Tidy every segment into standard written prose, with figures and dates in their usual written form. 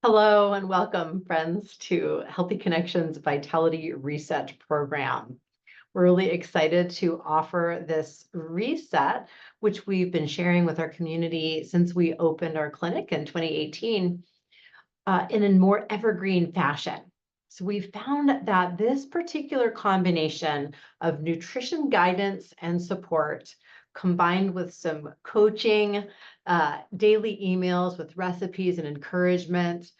Hello and welcome, friends, to Healthy Connections Vitality Reset Program. We're really excited to offer this reset, which we've been sharing with our community since we opened our clinic in 2018 in a more evergreen fashion. So we found that this particular combination of nutrition guidance and support combined with some coaching, daily emails with recipes and encouragement,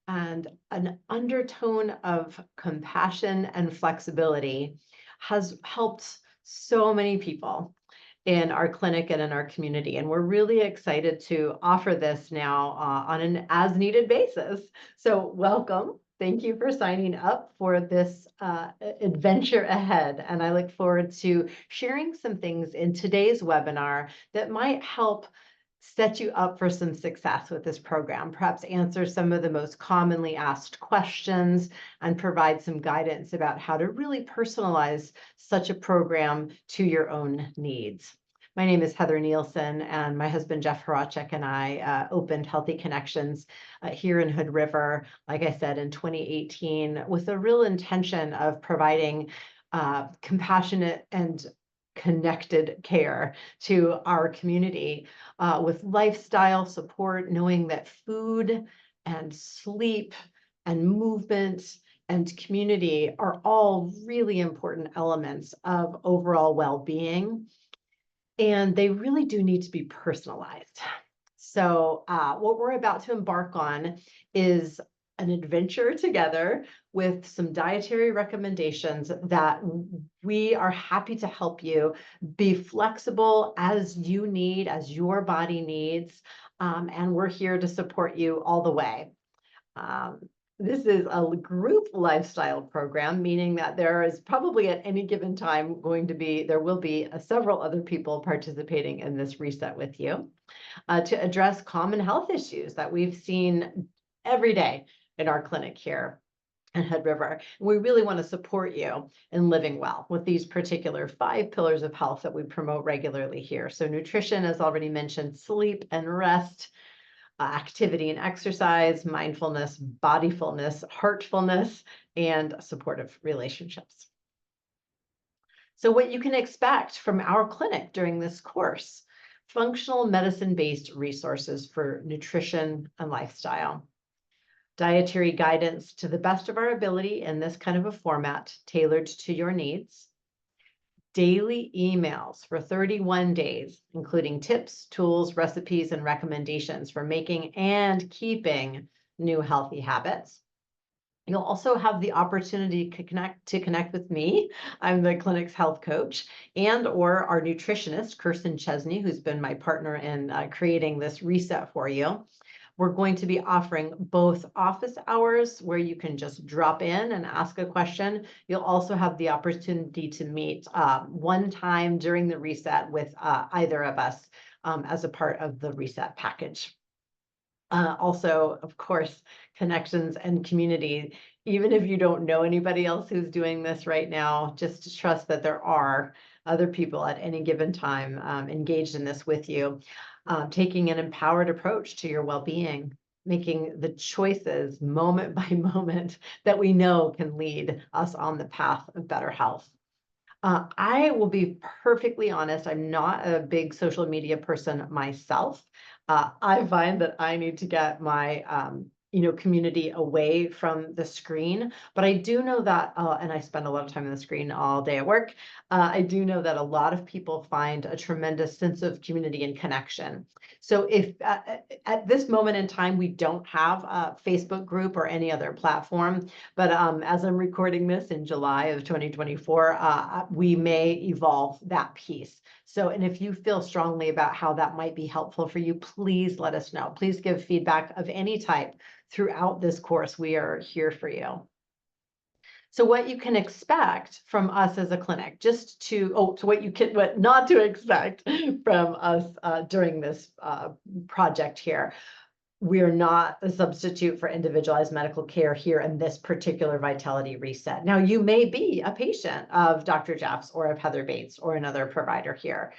and an undertone of compassion and flexibility has helped so many people in our clinic and in our community. And we're really excited to offer this now on an as needed basis. So welcome. Thank you for signing up for this adventure ahead. And I look forward to sharing some things in today's webinar that might help set you up for some success with this program, perhaps answer some of the most commonly asked questions and provide some guidance about how to really personalize such a program to your own needs. My name is Heather Nielsen, and my husband Jeff Horacek and I opened Healthy Connections here in Hood River, like I said, in 2018, with a real intention of providing compassionate and connected care to our community with lifestyle support, knowing that food and sleep and movement and community are all really important elements of overall well-being. And they really do need to be personalized. So what we're about to embark on is an adventure together with some dietary recommendations that we are happy to help you be flexible as you need, as your body needs, and we're here to support you all the way. This is a group lifestyle program, meaning that there is probably at any given time there will be several other people participating in this reset with you to address common health issues that we've seen every day in our clinic here in Hood River. We really want to support you in living well with these particular 5 pillars of health that we promote regularly here. So nutrition, as already mentioned, sleep and rest, activity and exercise, mindfulness, bodyfulness, heartfulness, and supportive relationships. So what you can expect from our clinic during this course: functional medicine-based resources for nutrition and lifestyle, dietary guidance to the best of our ability in this kind of a format tailored to your needs, daily emails for 31 days, including tips, tools, recipes, and recommendations for making and keeping new healthy habits. You'll also have the opportunity to connect with me. I'm the clinic's health coach, and or our nutritionist, Kirsten Chesney, who's been my partner in creating this reset for you. We're going to be offering both office hours where you can just drop in and ask a question. You'll also have the opportunity to meet one time during the reset with either of us as a part of the reset package. Also, of course, connections and community. Even if you don't know anybody else who's doing this right now, just trust that there are other people at any given time engaged in this with you, taking an empowered approach to your well-being, making the choices moment by moment that we know can lead us on the path of better health. I will be perfectly honest, I'm not a big social media person myself. I find that I need to get my community away from the screen. But I do know that, and I spend a lot of time on the screen all day at work. I do know that a lot of people find a tremendous sense of community and connection. So if at this moment in time, we don't have a Facebook group or any other platform, but as I'm recording this in July of 2024, we may evolve that piece. So, and if you feel strongly about how that might be helpful for you, please let us know. Please give feedback of any type throughout this course. We are here for you. So what you can expect from us as a clinic, what not to expect from us during this project here. We're not a substitute for individualized medical care here in this particular Vitality Reset. Now, you may be a patient of Dr. Jeff's or of Heather Bates or another provider here.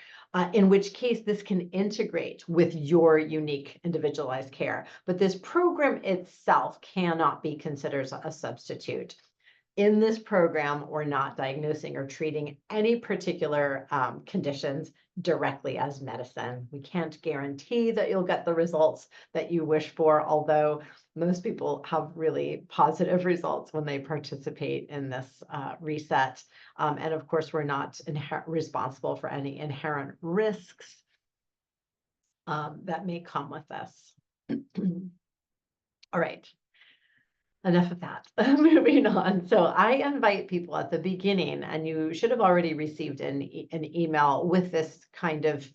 in which case this can integrate with your unique individualized care. But this program itself cannot be considered a substitute. In this program, we're not diagnosing or treating any particular conditions directly as medicine. We can't guarantee that you'll get the results that you wish for, although most people have really positive results when they participate in this reset. And of course, we're not responsible for any inherent risks that may come with this. All right. Enough of that. Moving on. So I invite people at the beginning, and you should have already received an email with this kind of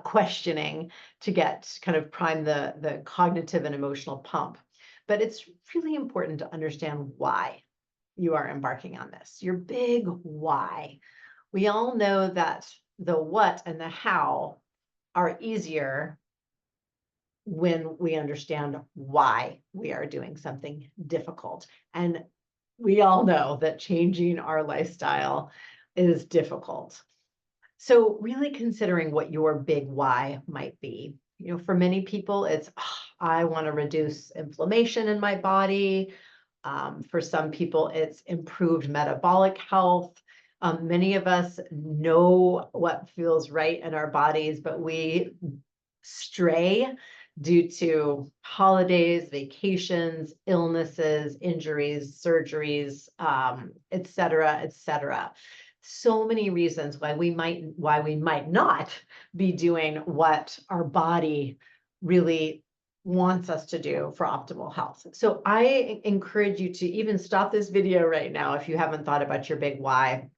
questioning to get kind of prime the cognitive and emotional pump. But it's really important to understand why you are embarking on this, your big why. We all know that the what and the how are easier when we understand why we are doing something difficult. And we all know that changing our lifestyle is difficult. So really considering what your big why might be. You know, for many people, it's, I want to reduce inflammation in my body. For some people, it's improved metabolic health. Many of us know what feels right in our bodies, but we stray due to holidays, vacations, illnesses, injuries, surgeries, et cetera, et cetera. So many reasons why we might not be doing what our body really wants us to do for optimal health. So I encourage you to even stop this video right now if you haven't thought about your big why,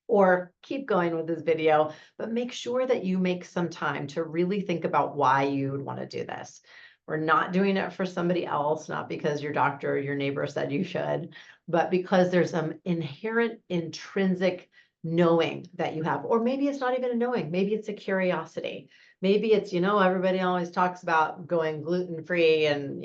or keep going with this video, but make sure that you make some time to really think about why you would want to do this. We're not doing it for somebody else, not because your doctor or your neighbor said you should, but because there's some inherent intrinsic knowing that you have, or maybe it's not even a knowing, maybe it's a curiosity. Maybe it's, everybody always talks about going gluten-free and,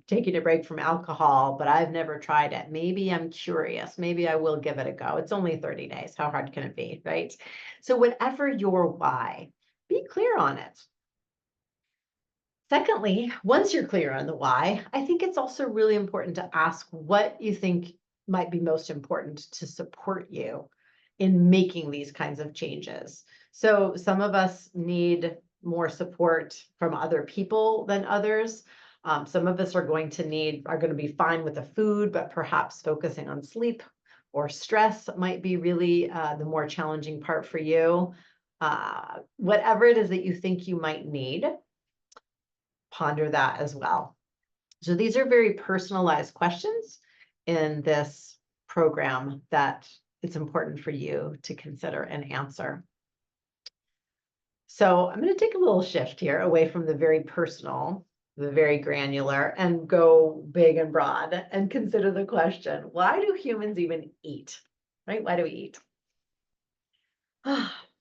taking a break from alcohol, but I've never tried it. Maybe I'm curious. Maybe I will give it a go. It's only 30 days. How hard can it be, right? So whatever your why, be clear on it. Secondly, once you're clear on the why, I think it's also really important to ask what you think might be most important to support you in making these kinds of changes. So some of us need more support from other people than others. Some of us are going to be fine with the food, but perhaps focusing on sleep or stress might be really the more challenging part for you. Whatever it is that you think you might need, ponder that as well. So these are very personalized questions in this program that it's important for you to consider and answer. So I'm going to take a little shift here away from the very personal, the very granular, and go big and broad and consider the question, why do humans even eat? Right? Why do we eat?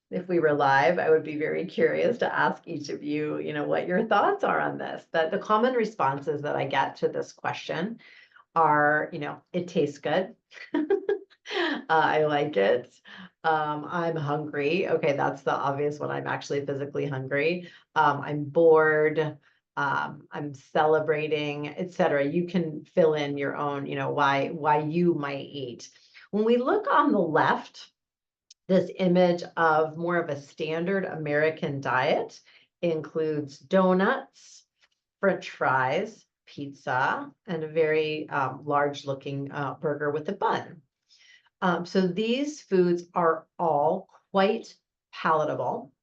If we were live, I would be very curious to ask each of you, what your thoughts are on this. But the common responses that I get to this question are, it tastes good. I like it. I'm hungry. Okay, that's the obvious one. I'm actually physically hungry. I'm bored. I'm celebrating, etc. You can fill in your own, why you might eat. When we look on the left, this image of more of a standard American diet includes donuts, French fries, pizza, and a very large looking burger with a bun. So these foods are all quite palatable.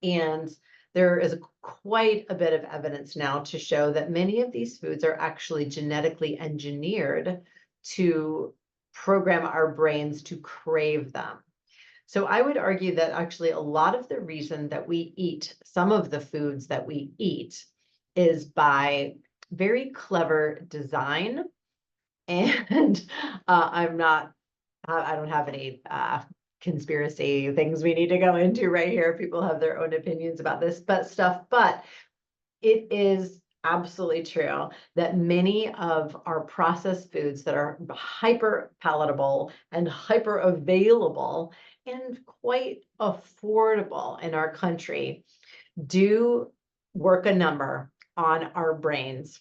And there is quite a bit of evidence now to show that many of these foods are actually genetically engineered to program our brains to crave them. So I would argue that actually a lot of the reason that we eat some of the foods that we eat is by very clever design. And I don't have any conspiracy things we need to go into right here. People have their own opinions about this but it is absolutely true that many of our processed foods that are hyper palatable and hyper available and quite affordable in our country do work a number on our brains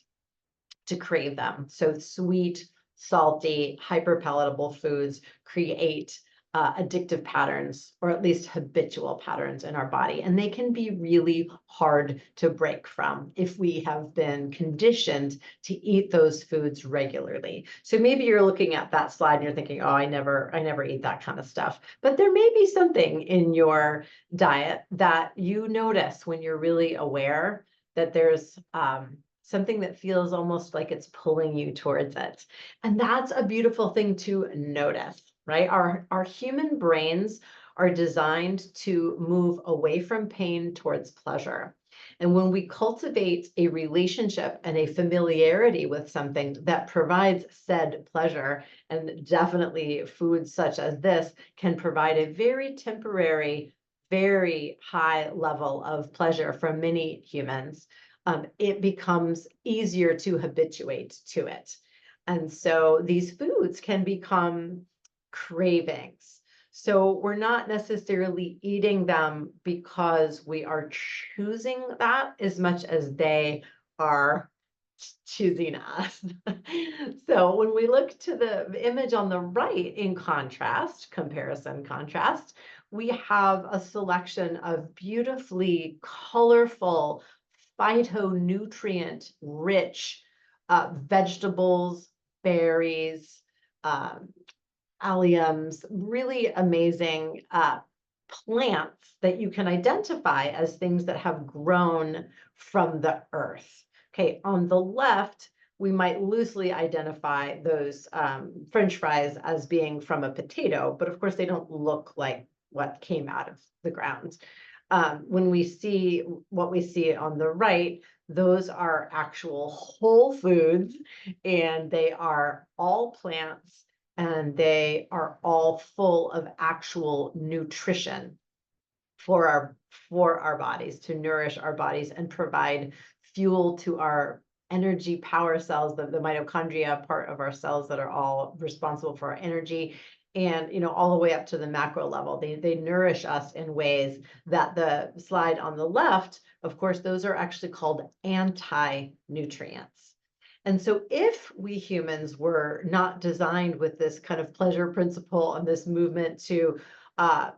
to crave them. So sweet, salty, hyperpalatable foods create addictive patterns, or at least habitual patterns in our body. And they can be really hard to break from if we have been conditioned to eat those foods regularly. So maybe you're looking at that slide and you're thinking, oh, I never eat that kind of stuff. But there may be something in your diet that you notice when you're really aware that there's something that feels almost like it's pulling you towards it. And that's a beautiful thing to notice, right? Our human brains are designed to move away from pain towards pleasure. And when we cultivate a relationship and a familiarity with something that provides said pleasure, and definitely foods such as this can provide a very temporary, very high level of pleasure for many humans, it becomes easier to habituate to it. And so these foods can become cravings. So we're not necessarily eating them because we are choosing that as much as they are choosing us. So when we look to the image on the right, in contrast, comparison contrast, we have a selection of beautifully colorful, phytonutrient rich vegetables, berries, alliums, really amazing plants that you can identify as things that have grown from the earth. Okay, on the left, we might loosely identify those French fries as being from a potato, but of course they don't look like what came out of the ground. When we see what we see on the right, those are actual whole foods, and they are all plants, and they are all full of actual nutrition for our bodies, to nourish our bodies and provide fuel to our energy power cells, the mitochondria part of our cells that are all responsible for our energy, and all the way up to the macro level. They nourish us in ways that the slide on the left, of course, those are actually called anti-nutrients. And so if we humans were not designed with this kind of pleasure principle and this movement to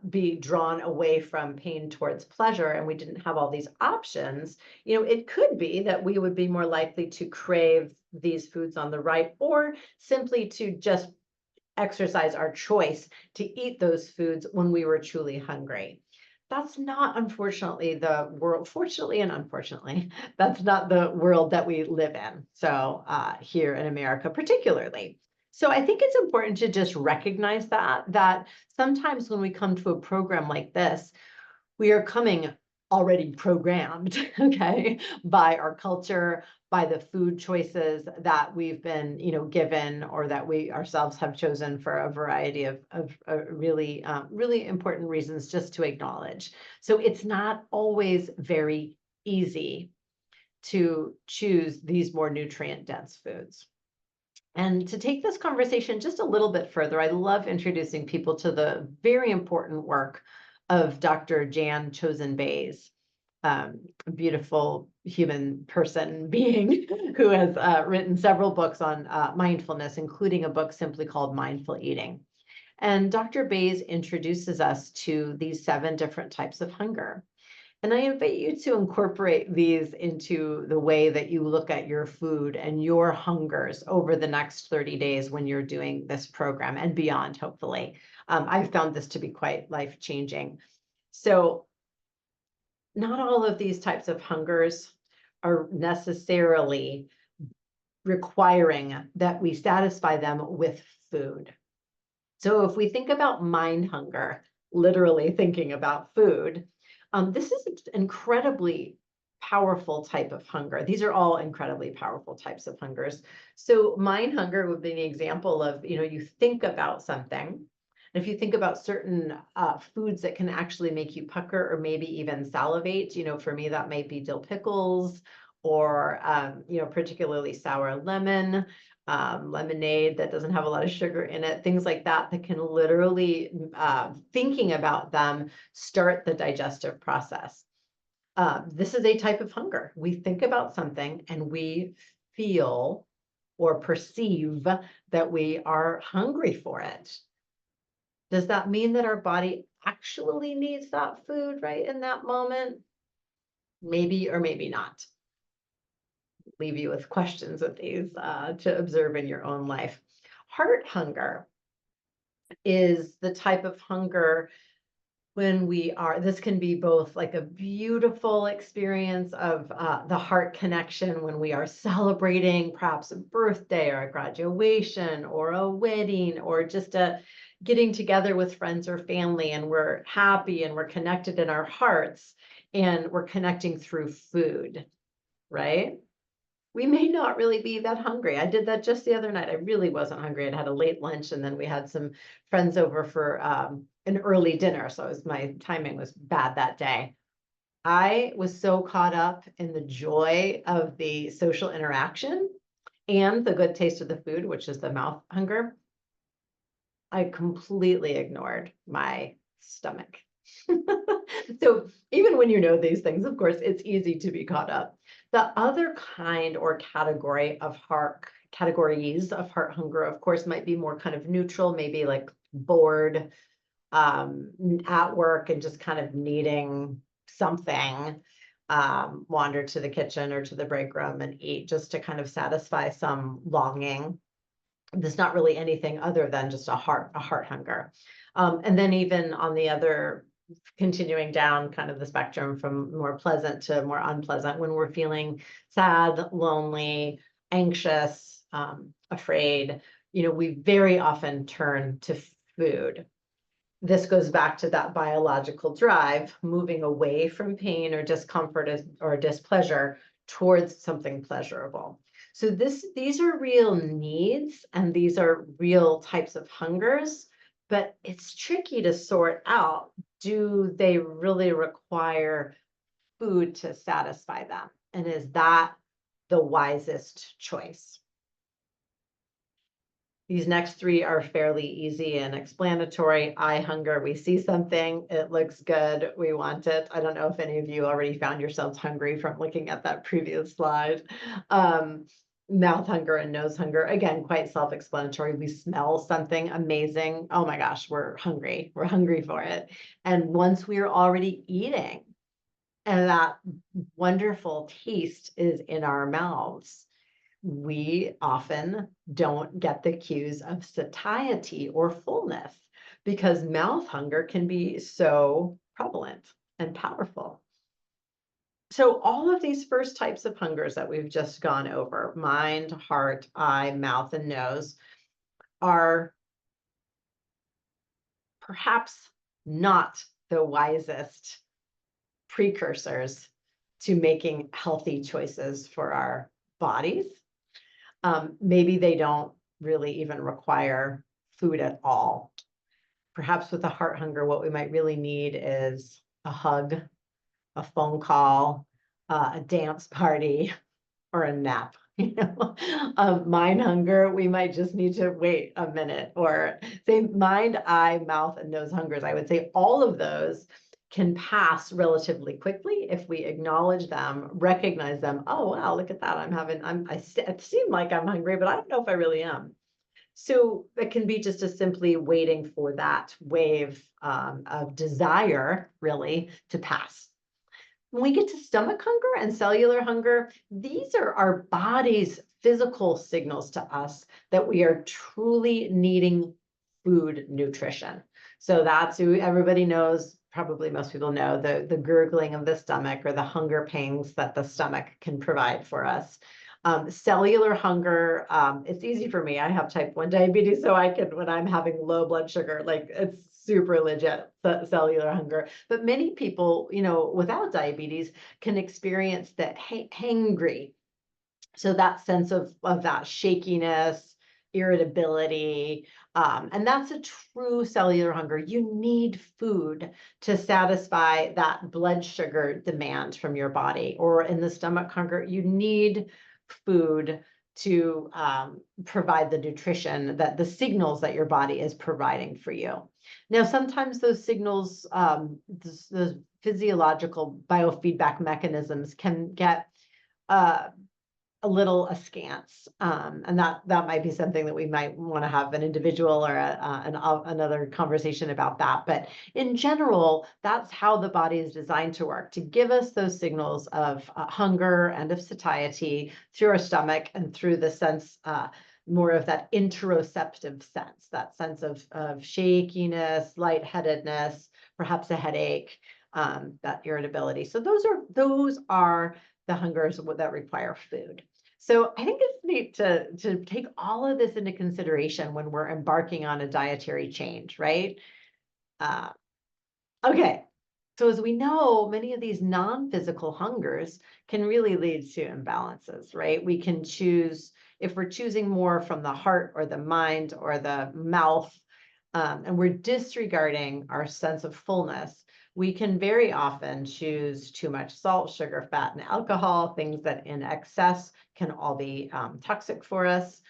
be drawn away from pain towards pleasure, and we didn't have all these options, it could be that we would be more likely to crave these foods on the right, or simply to just exercise our choice to eat those foods when we were truly hungry. That's not, unfortunately, the world. Fortunately and unfortunately, that's not the world that we live in. So here in America, particularly. So I think it's important to just recognize that sometimes when we come to a program like this, we are coming already programmed, okay, by our culture, by the food choices that we've been, given, or that we ourselves have chosen for a variety of really, really important reasons just to acknowledge. So it's not always very easy to choose these more nutrient-dense foods. And to take this conversation just a little bit further, I love introducing people to the very important work of Dr. Jan Chozen Bays, a beautiful human person being who has written several books on mindfulness, including a book simply called Mindful Eating. And Dr. Bays introduces us to these 7 different types of hunger. And I invite you to incorporate these into the way that you look at your food and your hungers over the next 30 days when you're doing this program and beyond, hopefully. I've found this to be quite life-changing. So not all of these types of hungers are necessarily requiring that we satisfy them with food. So if we think about mind hunger, literally thinking about food, this is an incredibly powerful type of hunger. These are all incredibly powerful types of hungers. So mind hunger would be an example of, you think about something. And if you think about certain foods that can actually make you pucker or maybe even salivate, for me, that might be dill pickles or, particularly sour lemon, lemonade that doesn't have a lot of sugar in it, things like that, that can literally, thinking about them, start the digestive process. This is a type of hunger. We think about something and we feel or perceive that we are hungry for it. Does that mean that our body actually needs that food right in that moment? Maybe or maybe not. Leave you with questions with these to observe in your own life. Heart hunger is the type of hunger when this can be both like a beautiful experience of the heart connection when we are celebrating perhaps a birthday or a graduation or a wedding or just a getting together with friends or family, and we're happy and we're connected in our hearts and we're connecting through food, right? We may not really be that hungry. I did that just the other night. I really wasn't hungry. I'd had a late lunch and then we had some friends over for an early dinner. So my timing was bad that day. I was so caught up in the joy of the social interaction and the good taste of the food, which is the mouth hunger. I completely ignored my stomach. So even when you know these things, of course, it's easy to be caught up. The other kind or categories of heart hunger, of course, might be more kind of neutral, maybe like bored at work and just kind of needing something, wander to the kitchen or to the break room and eat just to kind of satisfy some longing. There's not really anything other than just a heart hunger. And then even on the other, continuing down kind of the spectrum from more pleasant to more unpleasant, when we're feeling sad, lonely, anxious, afraid, we very often turn to food. This goes back to that biological drive, moving away from pain or discomfort or displeasure towards something pleasurable. So these are real needs and these are real types of hungers, but it's tricky to sort out. Do they really require food to satisfy them? And is that the wisest choice? These next three are fairly easy and explanatory. Eye hunger, we see something, it looks good, we want it. I don't know if any of you already found yourselves hungry from looking at that previous slide. Mouth hunger and nose hunger, again, quite self-explanatory. We smell something amazing. Oh my gosh, we're hungry. We're hungry for it. And once we're already eating and that wonderful taste is in our mouths, we often don't get the cues of satiety or fullness because mouth hunger can be so prevalent and powerful. So all of these first types of hungers that we've just gone over, mind, heart, eye, mouth, and nose, are perhaps not the wisest precursors to making healthy choices for our bodies. Maybe they don't really even require food at all. Perhaps with a heart hunger, what we might really need is a hug, a phone call, a dance party, or a nap. Mind hunger, we might just need to wait a minute, or say mind, eye, mouth, and nose hungers. I would say all of those can pass relatively quickly if we acknowledge them, recognize them. Oh, wow, look at that. I seem like I'm hungry, but I don't know if I really am. So it can be just as simply waiting for that wave of desire, really, to pass. When we get to stomach hunger and cellular hunger, these are our body's physical signals to us that we are truly needing food nutrition. So that's who everybody knows, probably most people know, the gurgling of the stomach or the hunger pangs that the stomach can provide for us. Cellular hunger, it's easy for me. I have type 1 diabetes, so I can, when I'm having low blood sugar, like it's super legit cellular hunger. But many people, without diabetes can experience that hangry. So that sense of that shakiness, irritability. And that's a true cellular hunger. You need food to satisfy that blood sugar demand from your body. Or in the stomach hunger, you need food to provide the nutrition, that the signals that your body is providing for you. Now, sometimes those signals, those physiological biofeedback mechanisms can get a little askance, and that might be something that we might want to have an individual or another conversation about that. But in general, that's how the body is designed to work, to give us those signals of hunger and of satiety through our stomach and through the sense, more of that interoceptive sense, that sense of shakiness, lightheadedness, perhaps a headache, that irritability. So those are the hungers that require food. So I think it's neat to take all of this into consideration when we're embarking on a dietary change, right? Okay, so as we know, many of these non-physical hungers can really lead to imbalances, right? We can choose, if we're choosing more from the heart or the mind or the mouth, and we're disregarding our sense of fullness, we can very often choose too much salt, sugar, fat, and alcohol, things that in excess can all be toxic for us,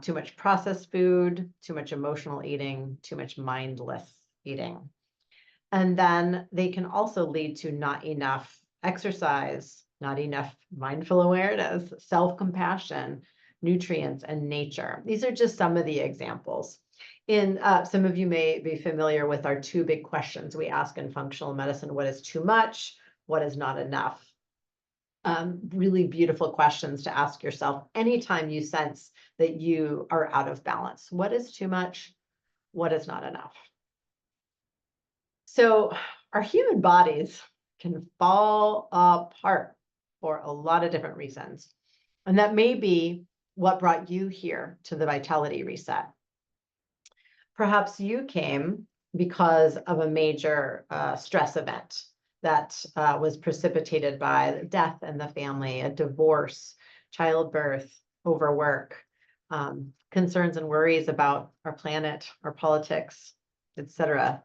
too much processed food, too much emotional eating, too much mindless eating. And then they can also lead to not enough exercise, not enough mindful awareness, self-compassion, nutrients, and nature. These are just some of the examples. Some of you may be familiar with our two big questions we ask in functional medicine: what is too much? What is not enough? Really beautiful questions to ask yourself anytime you sense that you are out of balance. What is too much? What is not enough? So our human bodies can fall apart for a lot of different reasons. And that may be what brought you here to the Vitality Reset. Perhaps you came because of a major stress event that was precipitated by death in the family, a divorce, childbirth, overwork, concerns and worries about our planet, our politics, etc.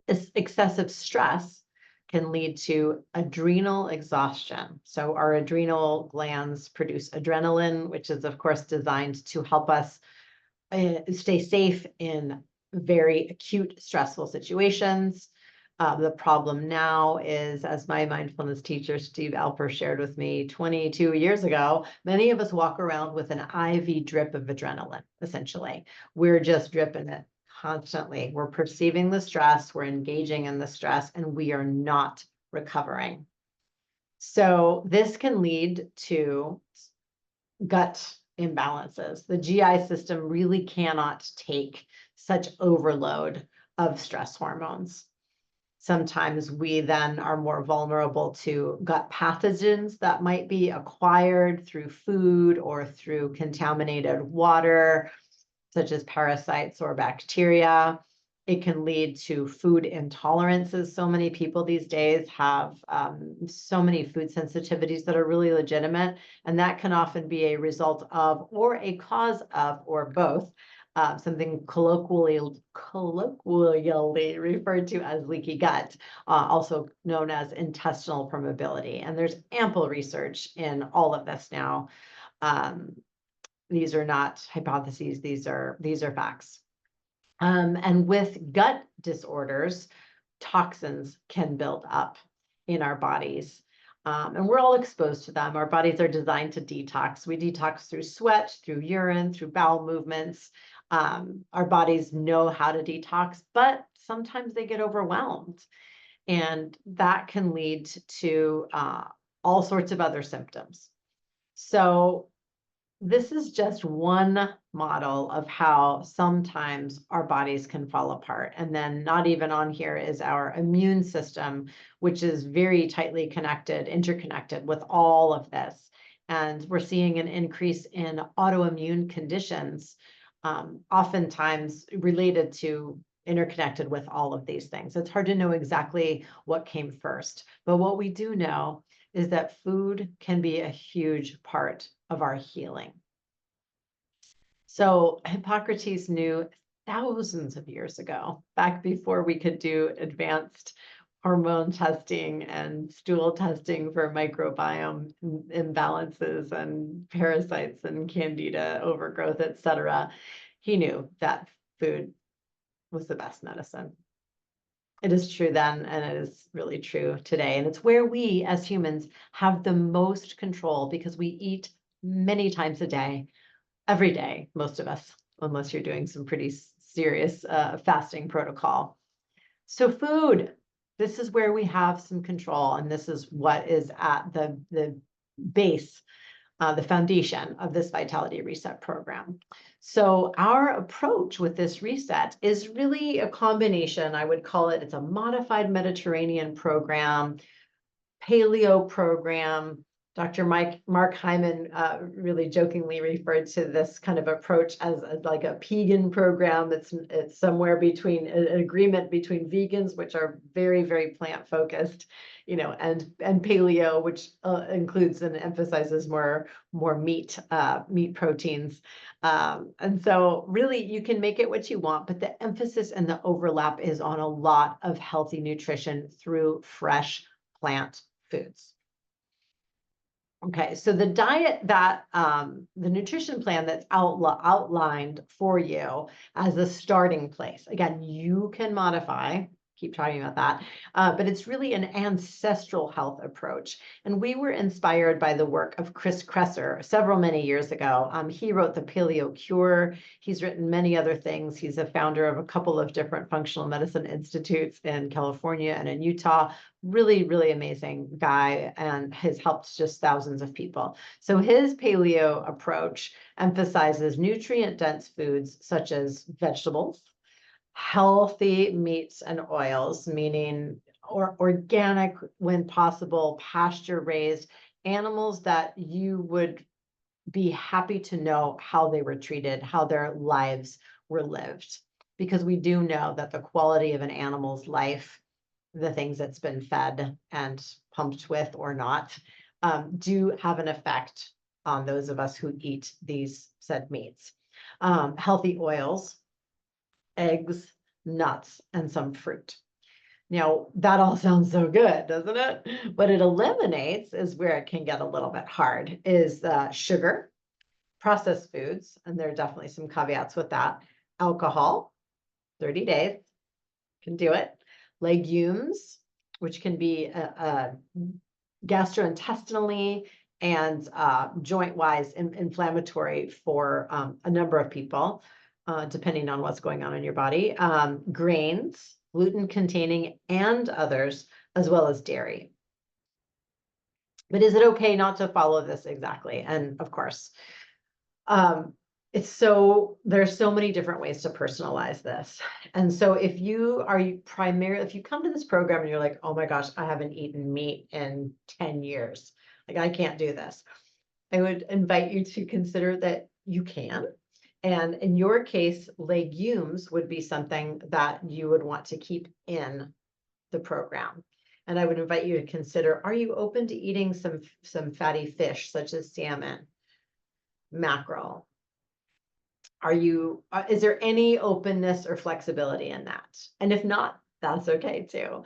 Excessive stress can lead to adrenal exhaustion. So our adrenal glands produce adrenaline, which is, of course, designed to help us stay safe in very acute, stressful situations. The problem now is, as my mindfulness teacher, Steve Alper, shared with me 22 years ago, many of us walk around with an IV drip of adrenaline, essentially. We're just dripping it constantly. We're perceiving the stress, we're engaging in the stress, and we are not recovering. So this can lead to gut imbalances. The GI system really cannot take such overload of stress hormones. Sometimes we then are more vulnerable to gut pathogens that might be acquired through food or through contaminated water, such as parasites or bacteria. It can lead to food intolerances. So many people these days have so many food sensitivities that are really legitimate, and that can often be a result of, or a cause of, or both, something colloquially referred to as leaky gut, also known as intestinal permeability. And there's ample research in all of this now. These are not hypotheses, these are facts. And with gut disorders, toxins can build up in our bodies. And we're all exposed to them. Our bodies are designed to detox. We detox through sweat, through urine, through bowel movements. Our bodies know how to detox, but sometimes they get overwhelmed. And that can lead to all sorts of other symptoms. So this is just one model of how sometimes our bodies can fall apart. And then not even on here is our immune system, which is very tightly connected, interconnected with all of this. And we're seeing an increase in autoimmune conditions, oftentimes related to, interconnected with all of these things. It's hard to know exactly what came first, but what we do know is that food can be a huge part of our healing. So Hippocrates knew thousands of years ago, back before we could do advanced hormone testing and stool testing for microbiome imbalances and parasites and candida overgrowth, etc. He knew that food was the best medicine. It is true then, and it is really true today. And it's where we as humans have the most control because we eat many times a day, every day, most of us, unless you're doing some pretty serious fasting protocol. So food, this is where we have some control, and this is what is at the base, the foundation of this Vitality Reset program. So our approach with this reset is really a combination. I would call it, it's a modified Mediterranean program, paleo program. Dr. Mark Hyman really jokingly referred to this kind of approach as like a pagan program. It's somewhere between an agreement between vegans, which are very, very plant focused, and paleo, which includes and emphasizes more meat proteins. And so really you can make it what you want, but the emphasis and the overlap is on a lot of healthy nutrition through fresh plant foods. Okay, so the diet that the nutrition plan that's outlined for you as a starting place. Again, you can modify, keep talking about that, but it's really an ancestral health approach. And we were inspired by the work of Chris Kresser many years ago. He wrote The Paleo Cure. He's written many other things. He's a founder of a couple of different functional medicine institutes in California and in Utah. Really, really amazing guy, and has helped just thousands of people. So his paleo approach emphasizes nutrient-dense foods such as vegetables, healthy meats and oils, meaning organic when possible, pasture-raised animals that you would be happy to know how they were treated, how their lives were lived. Because we do know that the quality of an animal's life, the things that's been fed and pumped with or not, do have an effect on those of us who eat these said meats. Healthy oils, eggs, nuts, and some fruit. Now, that all sounds so good, doesn't it? What it eliminates is where it can get a little bit hard, is sugar, processed foods, and there are definitely some caveats with that, alcohol, 30 days, can do it, legumes, which can be gastrointestinally and joint-wise inflammatory for a number of people, depending on what's going on in your body, grains, gluten-containing, and others, as well as dairy. But is it okay not to follow this exactly? And of course, there's so many different ways to personalize this. And so if you come to this program and you're like, oh my gosh, I haven't eaten meat in 10 years, like I can't do this, I would invite you to consider that you can. And in your case, legumes would be something that you would want to keep in the program. And I would invite you to consider, are you open to eating some fatty fish, such as salmon, mackerel? Is there any openness or flexibility in that? And if not, that's okay too.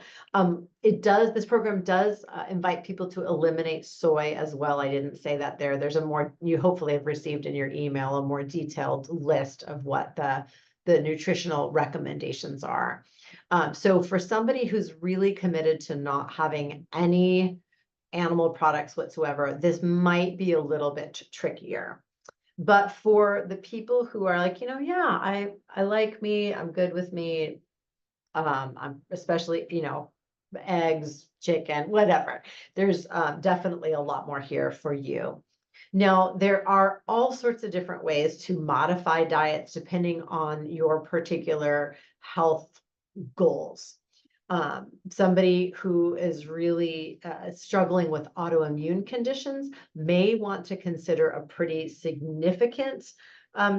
This program does invite people to eliminate soy as well. I didn't say that there. There's you hopefully have received in your email a more detailed list of what the nutritional recommendations are. So for somebody who's really committed to not having any animal products whatsoever, this might be a little bit trickier. But for the people who are like, yeah, I like meat, I'm good with meat, I'm especially, eggs, chicken, whatever. There's definitely a lot more here for you. Now, there are all sorts of different ways to modify diets depending on your particular health goals. Somebody who is really struggling with autoimmune conditions may want to consider a pretty significant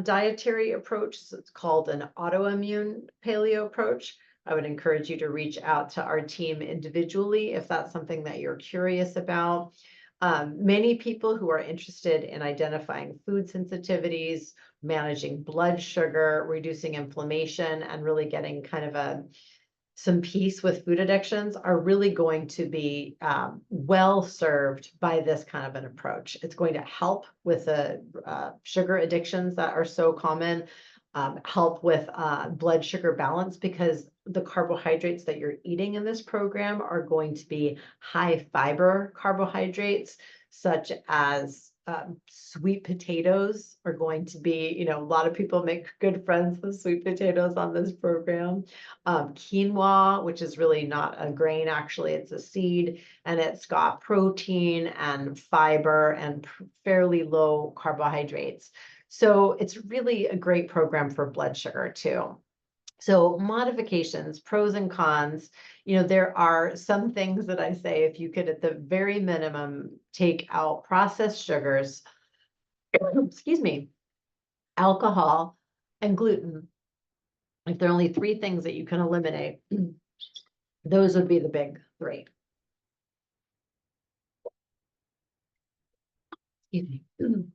dietary approach. So it's called an autoimmune paleo approach. I would encourage you to reach out to our team individually if that's something that you're curious about. Many people who are interested in identifying food sensitivities, managing blood sugar, reducing inflammation, and really getting kind of some peace with food addictions are really going to be well served by this kind of an approach. It's going to help with the sugar addictions that are so common, help with blood sugar balance, because the carbohydrates that you're eating in this program are going to be high fiber carbohydrates, such as sweet potatoes are going to be, a lot of people make good friends with sweet potatoes on this program. Quinoa, which is really not a grain, actually, it's a seed, and it's got protein and fiber and fairly low carbohydrates. So it's really a great program for blood sugar too. So modifications, pros and cons, there are some things that I say, if you could, at the very minimum, take out processed sugars, excuse me, alcohol, and gluten. If there are only 3 things that you can eliminate, those would be the big 3. Excuse me.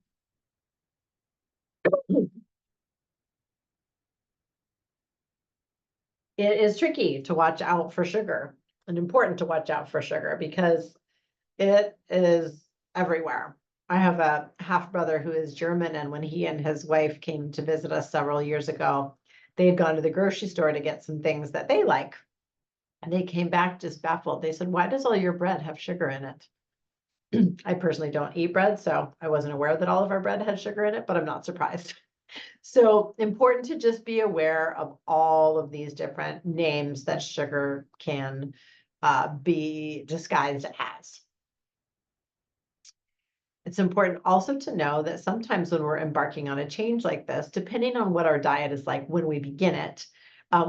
It is tricky to watch out for sugar, and important to watch out for sugar, because it is everywhere. I have a half brother who is German, and when he and his wife came to visit us several years ago, they had gone to the grocery store to get some things that they like. And they came back just baffled. They said, "Why does all your bread have sugar in it?" I personally don't eat bread, so I wasn't aware that all of our bread had sugar in it, but I'm not surprised. So important to just be aware of all of these different names that sugar can be disguised as. It's important also to know that sometimes when we're embarking on a change like this, depending on what our diet is like when we begin it,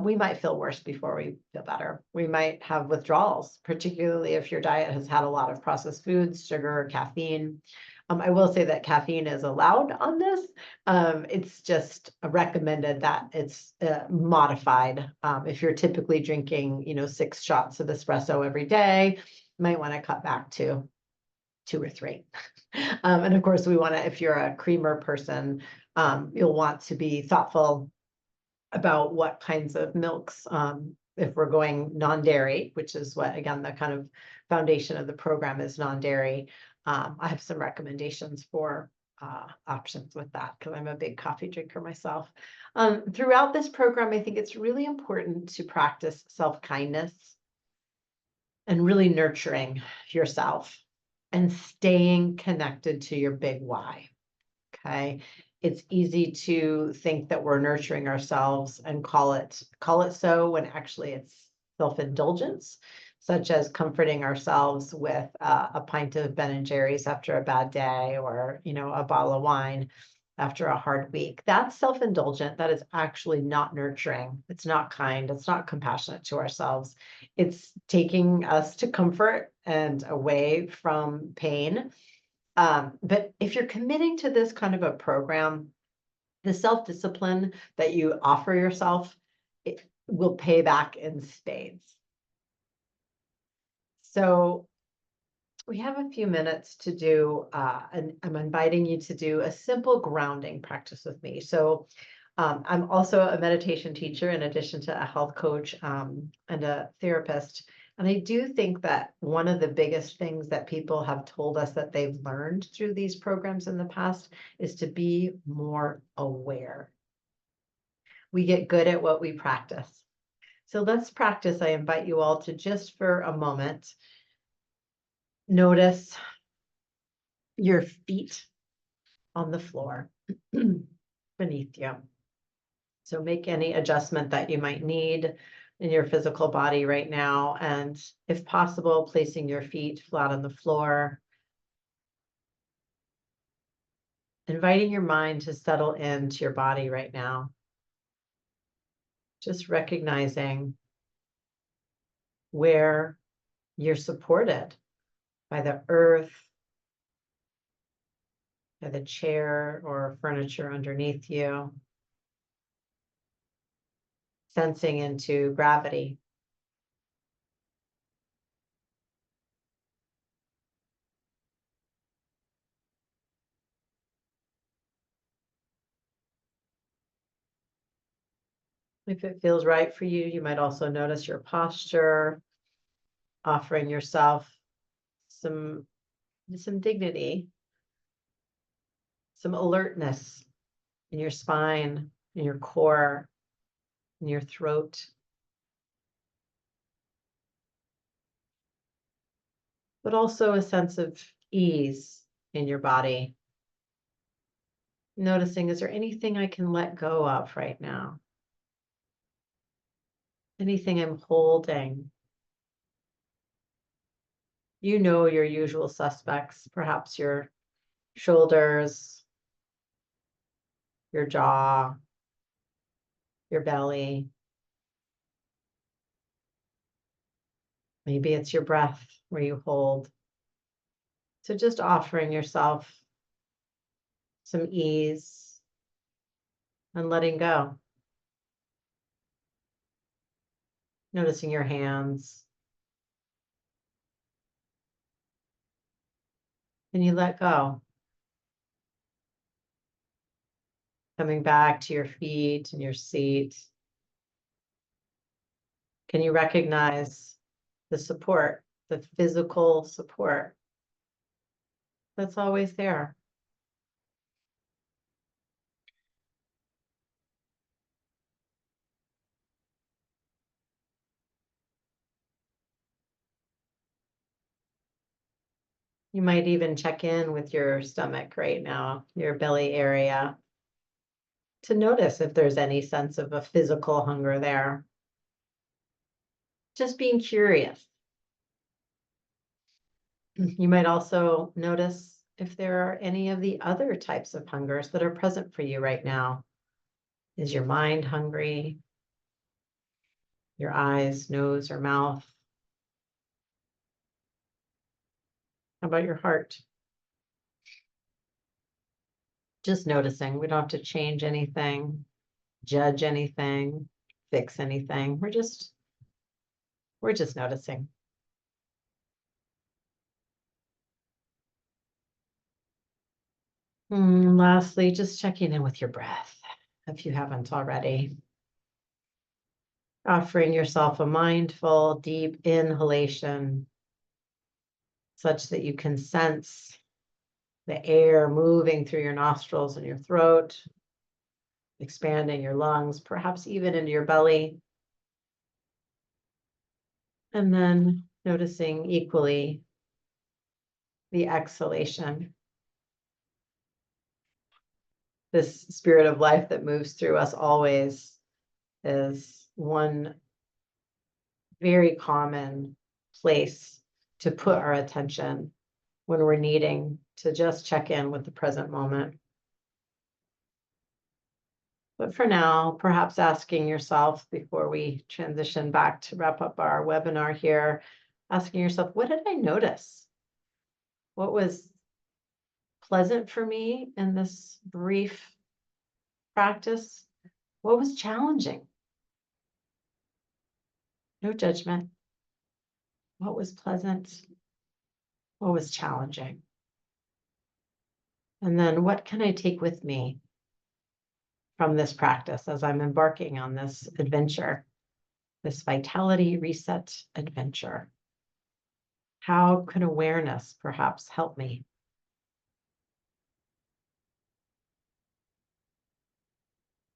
we might feel worse before we feel better. We might have withdrawals, particularly if your diet has had a lot of processed foods, sugar, caffeine. I will say that caffeine is allowed on this. It's just recommended that it's modified. If you're typically drinking, 6 shots of espresso every day, you might want to cut back to 2 or 3. And of course, we want to, if you're a creamer person, you'll want to be thoughtful about what kinds of milks, if we're going non-dairy, which is what, again, the kind of foundation of the program is non-dairy. I have some recommendations for options with that, because I'm a big coffee drinker myself. Throughout this program, I think it's really important to practice self-kindness and really nurturing yourself and staying connected to your big why. Okay. It's easy to think that we're nurturing ourselves and call it so, when actually it's self-indulgence, such as comforting ourselves with a pint of Ben and Jerry's after a bad day, or a bottle of wine after a hard week. That's self-indulgent. That is actually not nurturing. It's not kind. It's not compassionate to ourselves. It's taking us to comfort and away from pain. But if you're committing to this kind of a program, the self-discipline that you offer yourself, it will pay back in spades. So we have a few minutes to do, and I'm inviting you to do a simple grounding practice with me. So I'm also a meditation teacher, in addition to a health coach and a therapist. And I do think that one of the biggest things that people have told us that they've learned through these programs in the past is to be more aware. We get good at what we practice. So let's practice. I invite you all to, just for a moment, notice your feet on the floor beneath you. So make any adjustment that you might need in your physical body right now. And if possible, placing your feet flat on the floor. Inviting your mind to settle into your body right now. Just recognizing where you're supported by the earth, by the chair or furniture underneath you. Sensing into gravity. If it feels right for you, you might also notice your posture, offering yourself some dignity, some alertness in your spine, in your core, in your throat. But also a sense of ease in your body. Noticing, is there anything I can let go of right now? Anything I'm holding? You know your usual suspects, perhaps your shoulders, your jaw, your belly. Maybe it's your breath where you hold. So just offering yourself some ease and letting go. Noticing your hands. And you let go. Coming back to your feet and your seat. Can you recognize the support, the physical support that's always there? You might even check in with your stomach right now, your belly area, to notice if there's any sense of a physical hunger there. Just being curious. You might also notice if there are any of the other types of hungers that are present for you right now. Is your mind hungry? Your eyes, nose, or mouth? How about your heart? Just noticing. We don't have to change anything, judge anything, fix anything. We're just noticing. Lastly, just checking in with your breath, if you haven't already. Offering yourself a mindful, deep inhalation, such that you can sense the air moving through your nostrils and your throat, expanding your lungs, perhaps even into your belly. And then noticing equally the exhalation. This spirit of life that moves through us always is one very common place to put our attention when we're needing to just check in with the present moment. But for now, perhaps asking yourself before we transition back to wrap up our webinar here, asking yourself, what did I notice? What was pleasant for me in this brief practice? What was challenging? No judgment. What was pleasant? What was challenging? And then what can I take with me from this practice as I'm embarking on this adventure, this vitality reset adventure? How can awareness perhaps help me?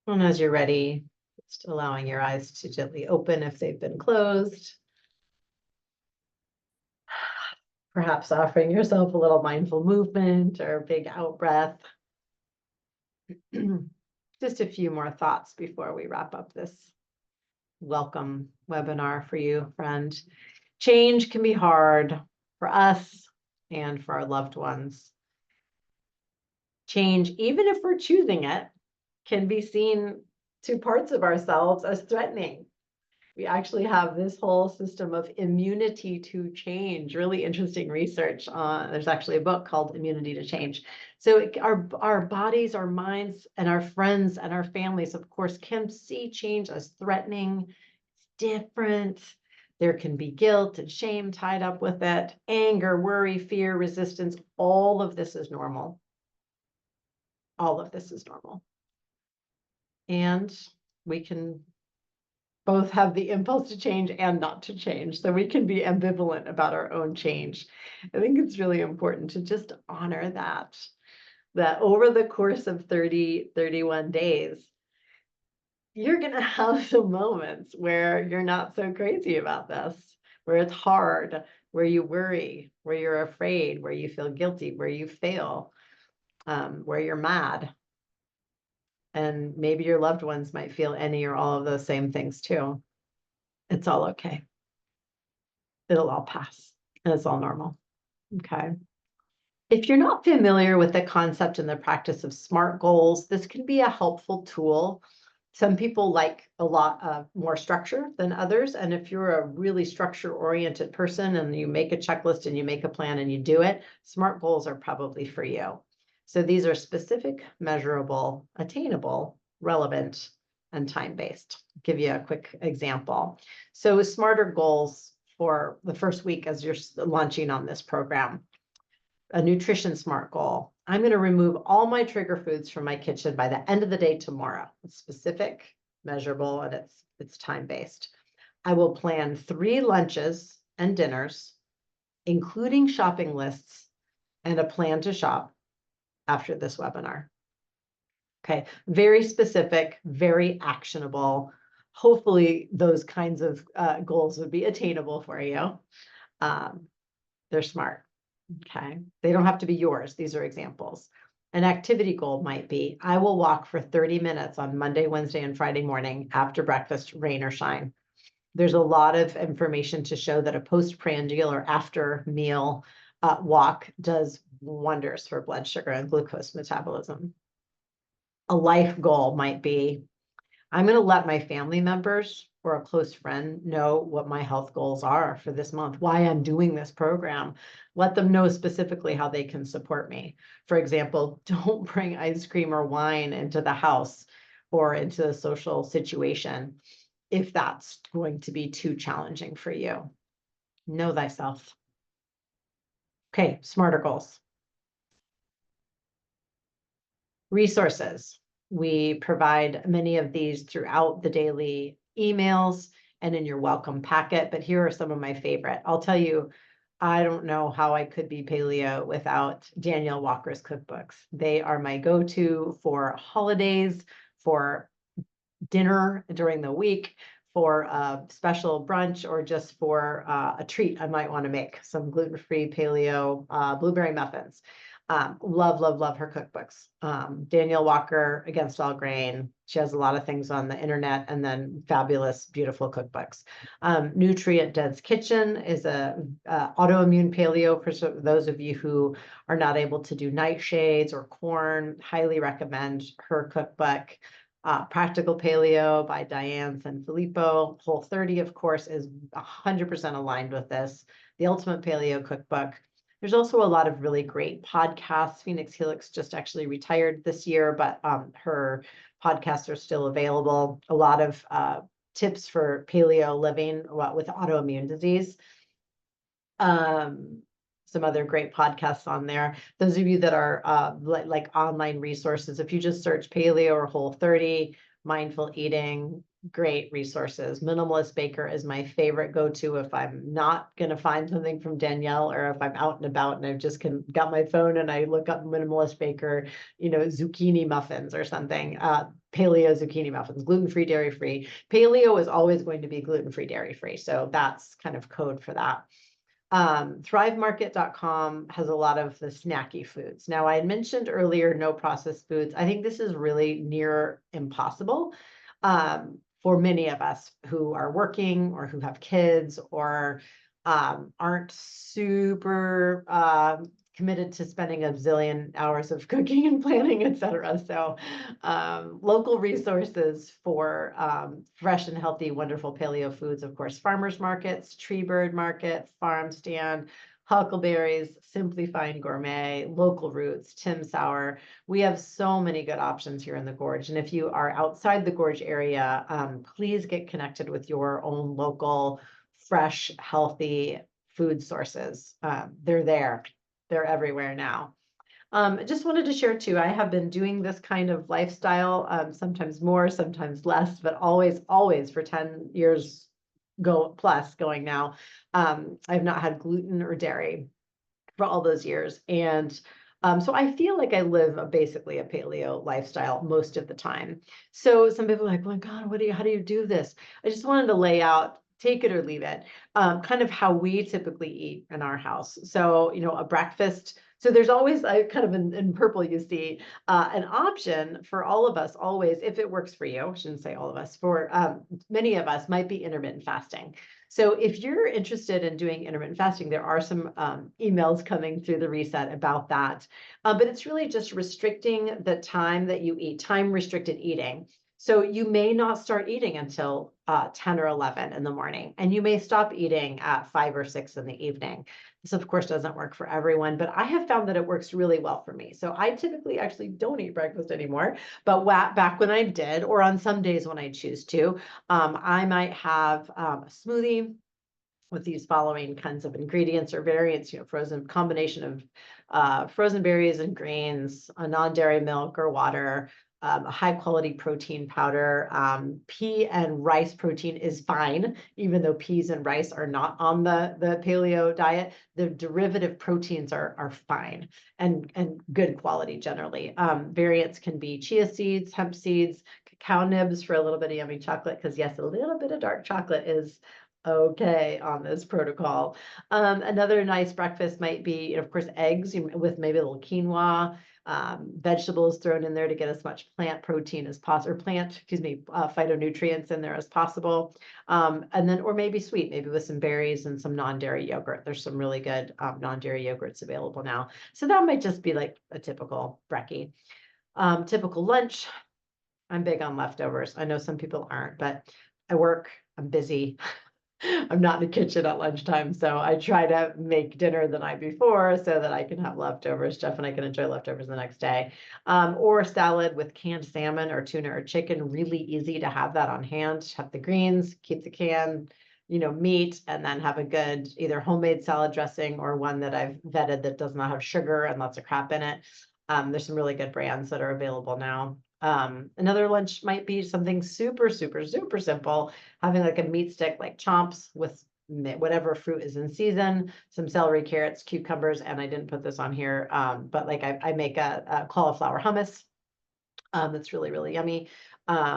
And as you're ready, just allowing your eyes to gently open if they've been closed. Perhaps offering yourself a little mindful movement or a big out breath. Just a few more thoughts before we wrap up this welcome webinar for you, friend. Change can be hard for us and for our loved ones. Change, even if we're choosing it, can be seen to parts of ourselves as threatening. We actually have this whole system of immunity to change. Really interesting research on, there's actually a book called Immunity to Change. So our bodies, our minds, and our friends and our families, of course, can see change as threatening, different. There can be guilt and shame tied up with it, anger, worry, fear, resistance. All of this is normal. All of this is normal. And we can both have the impulse to change and not to change. So we can be ambivalent about our own change. I think it's really important to just honor that over the course of 30, 31 days, you're going to have some moments where you're not so crazy about this, where it's hard, where you worry, where you're afraid, where you feel guilty, where you fail, where you're mad. And maybe your loved ones might feel any or all of those same things too. It's all okay. It'll all pass and it's all normal. Okay. If you're not familiar with the concept and the practice of SMART goals, this can be a helpful tool. Some people like a lot more structure than others. And if you're a really structure-oriented person and you make a checklist and you make a plan and you do it, SMART goals are probably for you. So these are specific, measurable, attainable, relevant, and time-based. I'll give you a quick example. So SMARTer goals for the first week as you're launching on this program. A nutrition SMART goal. I'm going to remove all my trigger foods from my kitchen by the end of the day tomorrow. It's specific, measurable, and it's time-based. I will plan 3 lunches and dinners, including shopping lists and a plan to shop after this webinar. Okay, very specific, very actionable. Hopefully those kinds of goals would be attainable for you. They're SMART. Okay, they don't have to be yours. These are examples. An activity goal might be, I will walk for 30 minutes on Monday, Wednesday, and Friday morning after breakfast, rain or shine. There's a lot of information to show that a postprandial or after meal walk does wonders for blood sugar and glucose metabolism. A life goal might be, I'm going to let my family members or a close friend know what my health goals are for this month, why I'm doing this program. Let them know specifically how they can support me. For example, don't bring ice cream or wine into the house or into a social situation if that's going to be too challenging for you. Know thyself. Okay, SMARTer goals. Resources. We provide many of these throughout the daily emails and in your welcome packet, but here are some of my favorite. I'll tell you, I don't know how I could be paleo without Danielle Walker's cookbooks. They are my go-to for holidays, for dinner during the week, for a special brunch, or just for a treat I might want to make, some gluten-free paleo blueberry muffins. Love, love, love her cookbooks. Danielle Walker, Against All Grain. She has a lot of things on the internet, and then fabulous, beautiful cookbooks. Nutrient Dense Kitchen is a autoimmune paleo for those of you who are not able to do nightshades or corn. Highly recommend her cookbook. Practical Paleo by Diane Sanfilippo. Whole30, of course, is 100% aligned with this. The Ultimate Paleo Cookbook. There's also a lot of really great podcasts. Phoenix Helix just actually retired this year, but her podcasts are still available. A lot of tips for paleo living with autoimmune disease. Some other great podcasts on there. Those of you that are like online resources, if you just search paleo or Whole30, mindful eating, great resources. Minimalist Baker is my favorite go-to if I'm not going to find something from Danielle, or if I'm out and about and I've just got my phone and I look up Minimalist Baker, zucchini muffins or something. Paleo zucchini muffins, gluten-free, dairy-free. Paleo is always going to be gluten-free, dairy-free. So that's kind of code for that. Thrivemarket.com has a lot of the snacky foods. Now, I had mentioned earlier, no processed foods. I think this is really near impossible for many of us who are working or who have kids or aren't super committed to spending a zillion hours of cooking and planning, etc. So local resources for fresh and healthy, wonderful paleo foods, of course, farmers markets, Treebird Market, Farm Stand, Huckleberries, Simply Fine Gourmet, Local Roots, Tim Sauer. We have so many good options here in the Gorge. And if you are outside the Gorge area, please get connected with your own local, fresh, healthy food sources. They're there. They're everywhere now. I just wanted to share too, I have been doing this kind of lifestyle, sometimes more, sometimes less, but always for 10 years go plus going now. I've not had gluten or dairy for all those years. And so I feel like I live basically a paleo lifestyle most of the time. So some people are like, oh my God, how do you do this? I just wanted to lay out, take it or leave it, kind of how we typically eat in our house. So, a breakfast. So there's always kind of in purple, you see an option for all of us always, if it works for you. I shouldn't say all of us, for many of us might be intermittent fasting. So if you're interested in doing intermittent fasting, there are some emails coming through the reset about that. But it's really just restricting the time that you eat, time restricted eating. So you may not start eating until 10 or 11 in the morning, and you may stop eating at 5 or 6 in the evening. This, of course, doesn't work for everyone, but I have found that it works really well for me. So I typically actually don't eat breakfast anymore, but back when I did, or on some days when I choose to, I might have a smoothie with these following kinds of ingredients or variants, frozen combination of frozen berries and grains, a non-dairy milk or water, a high quality protein powder. Pea and rice protein is fine, even though peas and rice are not on the paleo diet. The derivative proteins are fine and good quality generally. Variants can be chia seeds, hemp seeds, cacao nibs for a little bit of yummy chocolate, because yes, a little bit of dark chocolate is okay on this protocol. Another nice breakfast might be, of course, eggs with maybe a little quinoa, vegetables thrown in there to get as much plant protein as possible, or phytonutrients in there as possible. And then, or maybe sweet, maybe with some berries and some non-dairy yogurt. There's some really good non-dairy yogurts available now. So that might just be like a typical brekkie. Typical lunch. I'm big on leftovers. I know some people aren't, but I work, I'm busy. I'm not in the kitchen at lunchtime, so I try to make dinner the night before so that I can have leftovers. Jeff and I can enjoy leftovers the next day. Or salad with canned salmon or tuna or chicken. Really easy to have that on hand. Have the greens, keep the can, meat, and then have a good either homemade salad dressing or one that I've vetted that does not have sugar and lots of crap in it. There's some really good brands that are available now. Another lunch might be something super, super, super simple, having like a meat stick, like chomps with whatever fruit is in season, some celery, carrots, cucumbers, and I didn't put this on here, but like I make a cauliflower hummus that's really, really yummy,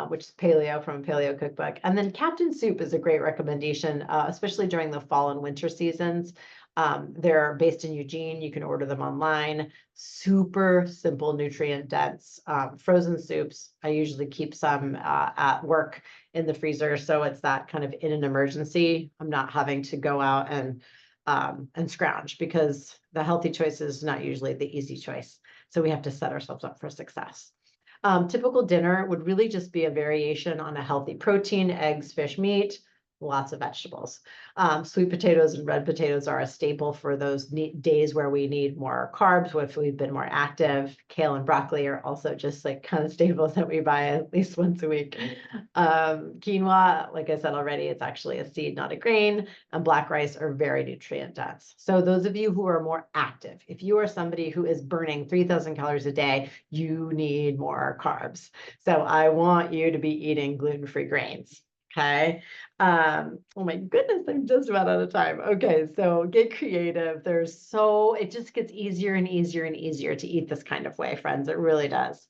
which is paleo from a paleo cookbook. And then Captain Soup is a great recommendation, especially during the fall and winter seasons. They're based in Eugene. You can order them online. Super simple, nutrient dense frozen soups. I usually keep some at work in the freezer, so it's that kind of in an emergency. I'm not having to go out and scrounge, because the healthy choice is not usually the easy choice. So we have to set ourselves up for success. Typical dinner would really just be a variation on a healthy protein, eggs, fish, meat, lots of vegetables. Sweet potatoes and red potatoes are a staple for those days where we need more carbs, if we've been more active. Kale and broccoli are also just like kind of staples that we buy at least once a week. Quinoa, like I said already, it's actually a seed, not a grain, and black rice are very nutrient dense. So those of you who are more active, if you are somebody who is burning 3,000 calories a day, you need more carbs. So I want you to be eating gluten-free grains. Okay. Oh my goodness, I'm just about out of time. Okay, so get creative. It just gets easier and easier and easier to eat this kind of way, friends. It really does.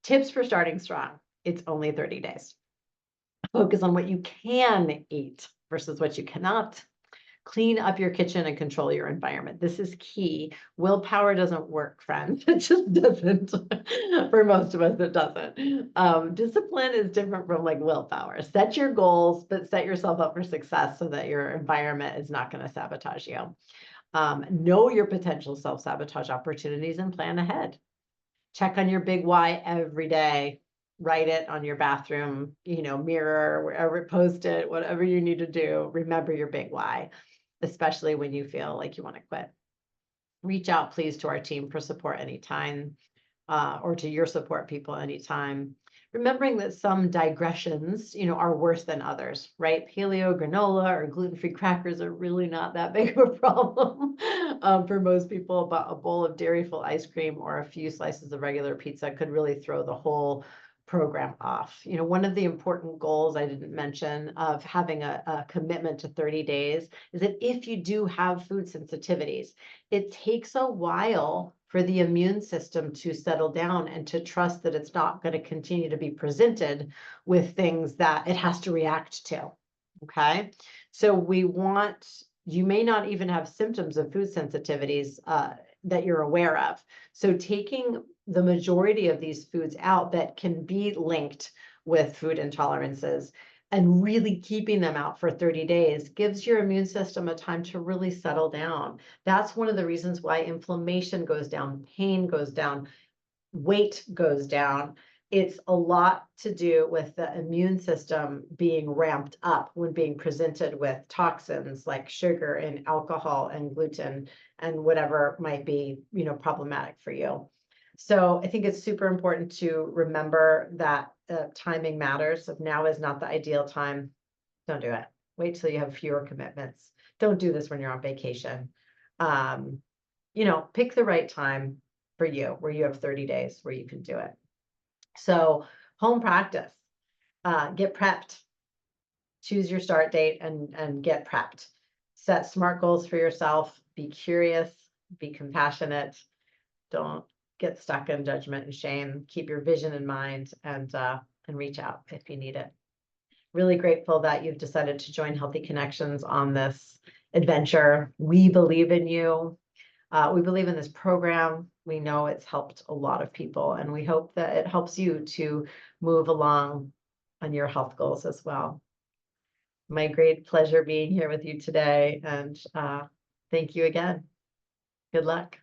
Tips for starting strong. It's only 30 days. Focus on what you can eat versus what you cannot. Clean up your kitchen and control your environment. This is key. Willpower doesn't work, friends. It just doesn't. For most of us, it doesn't. Discipline is different from like willpower. Set your goals, but set yourself up for success so that your environment is not going to sabotage you. Know your potential self-sabotage opportunities and plan ahead. Check on your big why every day. Write it on your bathroom, mirror, wherever, post it, whatever you need to do. Remember your big why, especially when you feel like you want to quit. Reach out, please, to our team for support anytime, or to your support people anytime. remembering that some digressions, are worse than others, right? Paleo granola or gluten-free crackers are really not that big of a problem for most people, but a bowl of dairy-full ice cream or a few slices of regular pizza could really throw the whole program off. One of the important goals I didn't mention of having a commitment to 30 days is that if you do have food sensitivities, it takes a while for the immune system to settle down and to trust that it's not going to continue to be presented with things that it has to react to. Okay. So you may not even have symptoms of food sensitivities that you're aware of. So taking the majority of these foods out that can be linked with food intolerances and really keeping them out for 30 days gives your immune system a time to really settle down. That's one of the reasons why inflammation goes down, pain goes down, weight goes down. It's a lot to do with the immune system being ramped up when being presented with toxins like sugar and alcohol and gluten and whatever might be, problematic for you. So I think it's super important to remember that timing matters. If now is not the ideal time, don't do it. Wait till you have fewer commitments. Don't do this when you're on vacation. Pick the right time for you where you have 30 days where you can do it. So home practice, get prepped, choose your start date and get prepped. Set SMART goals for yourself. Be curious, be compassionate. Don't get stuck in judgment and shame. Keep your vision in mind and reach out if you need it. Really grateful that you've decided to join Healthy Connections on this adventure. We believe in you. We believe in this program. We know it's helped a lot of people, and we hope that it helps you to move along on your health goals as well. My great pleasure being here with you today, and thank you again. Good luck.